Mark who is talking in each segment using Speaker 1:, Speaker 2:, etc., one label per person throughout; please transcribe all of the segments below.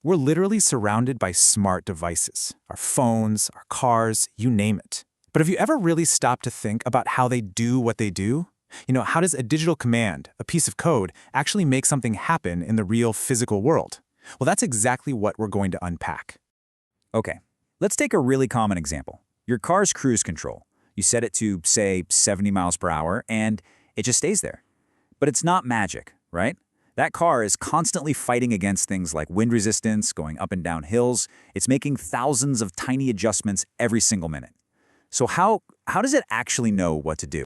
Speaker 1: We're literally surrounded by smart devices, our phones, our cars, you name it. But have you ever really stopped to think about how they do what they do? How does a digital command, a piece of code, actually make something happen in the real physical world? Well, that's exactly what we're going to unpack.
Speaker 2: Okay, let's take a really common example. Your car's cruise control. You set it to, say, 70 miles per hour, and it just stays there. But it's not magic, right? That car is constantly fighting against things like wind resistance, going up and down hills. It's making thousands of tiny adjustments every single minute. So how does it actually know what to do?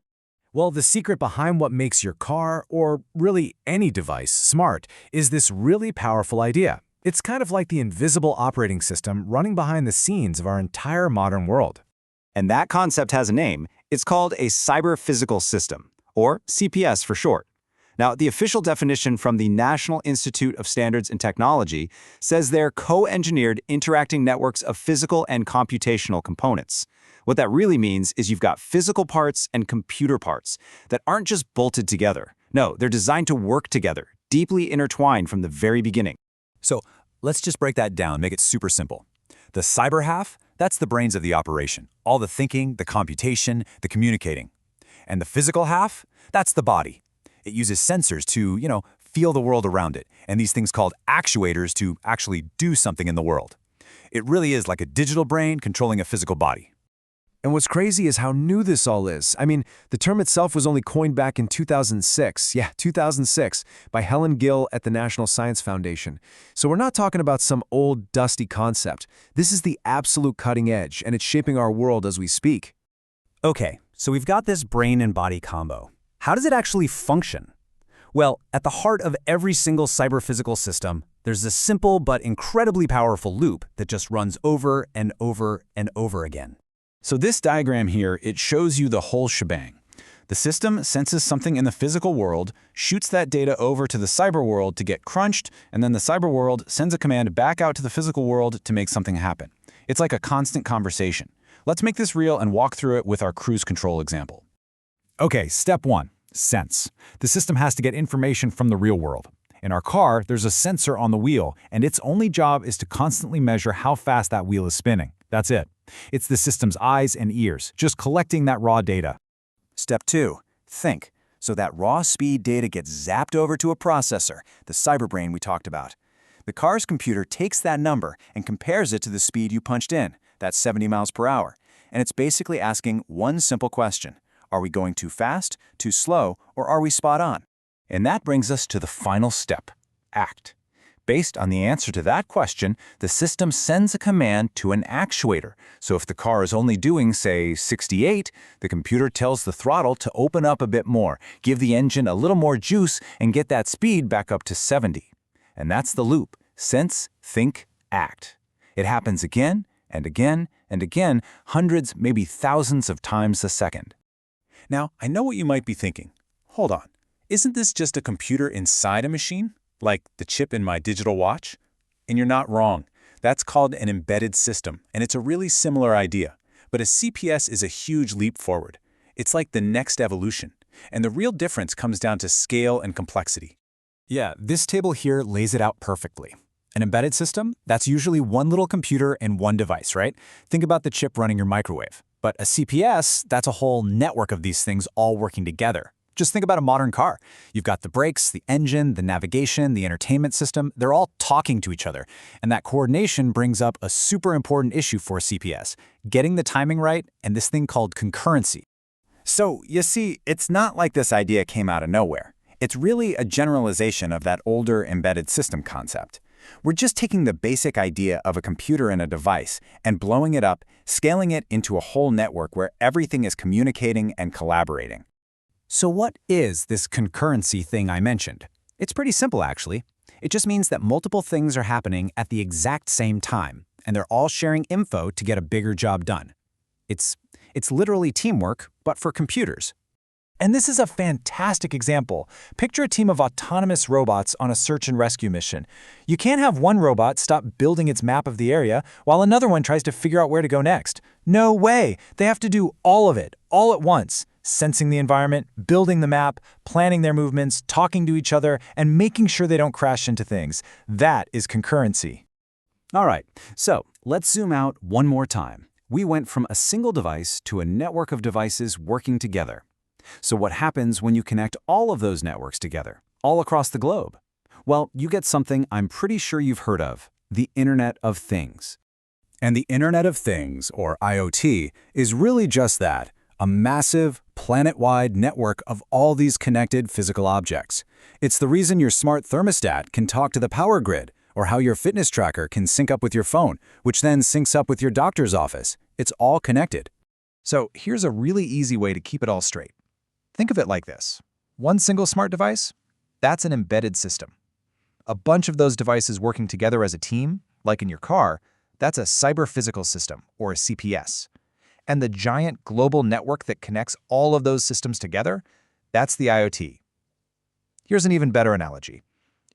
Speaker 3: Well, the secret behind what makes your car, or really any device, smart is this really powerful idea. It's kind of like the invisible operating system running behind the scenes of our entire modern world.
Speaker 4: And that concept has a name. It's called a cyber-physical system, or CPS for short. Now, the official definition from the National Institute of Standards and Technology says they're co-engineered interacting networks of physical and computational components. What that really means is you've got physical parts and computer parts that aren't just bolted together. No, they're designed to work together, deeply intertwined from the very beginning.
Speaker 2: So let's just break that down, make it super simple. The cyber half, that's the brains of the operation. All the thinking, the computation, the communicating. And the physical half, that's the body. It uses sensors to, feel the world around it, and these things called actuators to actually do something in the world. It really is like a digital brain controlling a physical body.
Speaker 3: And what's crazy is how new this all is. I mean, the term itself was only coined back in 2006. Yeah, 2006, by Helen Gill at the National Science Foundation. So we're not talking about some old, dusty concept. This is the absolute cutting edge, and it's shaping our world as we speak.
Speaker 2: Okay, so we've got this brain and body combo. How does it actually function? Well, at the heart of every single cyber-physical system, there's a simple but incredibly powerful loop that just runs over and over and over again.
Speaker 1: So this diagram here, it shows you the whole shebang. The system senses something in the physical world, shoots that data over to the cyber world to get crunched, and then the cyber world sends a command back out to the physical world to make something happen. It's like a constant conversation. Let's make this real and walk through it with our cruise control example.
Speaker 5: Okay, step 1, sense. The system has to get information from the real world. In our car, there's a sensor on the wheel, and its only job is to constantly measure how fast that wheel is spinning. That's it. It's the system's eyes and ears, just collecting that raw data.
Speaker 2: Step 2, think. So that raw speed data gets zapped over to a processor, the cyberbrain we talked about. The car's computer takes that number and compares it to the speed you punched in, that's 70 miles per hour. And it's basically asking one simple question. Are we going too fast, too slow, or are we spot on? And that brings us to the final step, act. Based on the answer to that question, the system sends a command to an actuator. So if the car is only doing, say, 68, the computer tells the throttle to open up a bit more, give the engine a little more juice, and get that speed back up to 70. And that's the loop. Sense, think, act. It happens again and again and again, hundreds, maybe thousands of times a second.
Speaker 1: Now, I know what you might be thinking. Hold on. Isn't this just a computer inside a machine? Like the chip in my digital watch? And you're not wrong. That's called an embedded system, and it's a really similar idea. But a CPS is a huge leap forward. It's like the next evolution. And the real difference comes down to scale and complexity.
Speaker 5: Yeah, this table here lays it out perfectly. An embedded system, that's usually one little computer and one device, right? Think about the chip running your microwave. But a CPS, that's a whole network of these things all working together. Just think about a modern car. You've got the brakes, the engine, the navigation, the entertainment system. They're all talking to each other. And that coordination brings up a super important issue for CPS, getting the timing right and this thing called concurrency.
Speaker 2: So, you see, it's not like this idea came out of nowhere. It's really a generalization of that older embedded system concept. We're just taking the basic idea of a computer and a device and blowing it up, scaling it into a whole network where everything is communicating and collaborating.
Speaker 5: So what is this concurrency thing I mentioned? It's pretty simple, actually. It just means that multiple things are happening at the exact same time, and they're all sharing info to get a bigger job done. It's literally teamwork, but for computers. And this is a fantastic example. Picture a team of autonomous robots on a search and rescue mission. You can't have one robot stop building its map of the area while another one tries to figure out where to go next. No way! They have to do all of it, all at once. Sensing the environment, building the map, planning their movements, talking to each other, and making sure they don't crash into things. That is concurrency. All right, so let's zoom out one more time. We went from a single device to a network of devices working together. So what happens when you connect all of those networks together, all across the globe? Well, you get something I'm pretty sure you've heard of, the Internet of Things.
Speaker 1: And the Internet of Things, or IoT, is really just that, a massive, planet-wide network of all these connected physical objects. It's the reason your smart thermostat can talk to the power grid, or how your fitness tracker can sync up with your phone, which then syncs up with your doctor's office. It's all connected.
Speaker 2: So here's a really easy way to keep it all straight. Think of it like this. One single smart device? That's an embedded system. A bunch of those devices working together as a team, like in your car, that's a cyber-physical system, or a CPS. And the giant global network that connects all of those systems together, that's the IoT. Here's an even better analogy.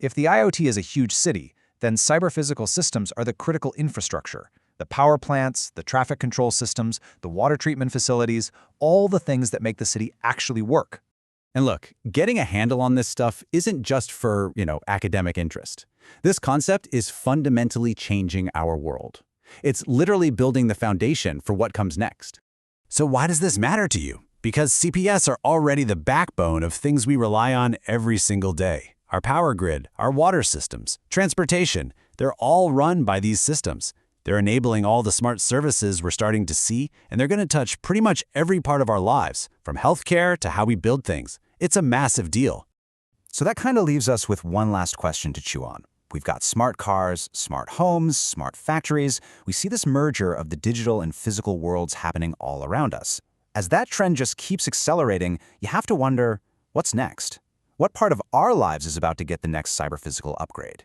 Speaker 2: If the IoT is a huge city, then cyber-physical systems are the critical infrastructure, the power plants, the traffic control systems, the water treatment facilities, all the things that make the city actually work.
Speaker 5: And look, getting a handle on this stuff isn't just for, academic interest. This concept is fundamentally changing our world. It's literally building the foundation for what comes next. So why does this matter to you? Because CPS are already the backbone of things we rely on every single day. Our power grid, our water systems, transportation, they're all run by these systems. They're enabling all the smart services we're starting to see, and they're going to touch pretty much every part of our lives, from healthcare to how we build things. It's a massive deal.
Speaker 2: So that kind of leaves us with one last question to chew on. We've got smart cars, smart homes, smart factories. We see this merger of the digital and physical worlds happening all around us. As that trend just keeps accelerating, you have to wonder, what's next? What part of our lives is about to get the next cyber-physical upgrade?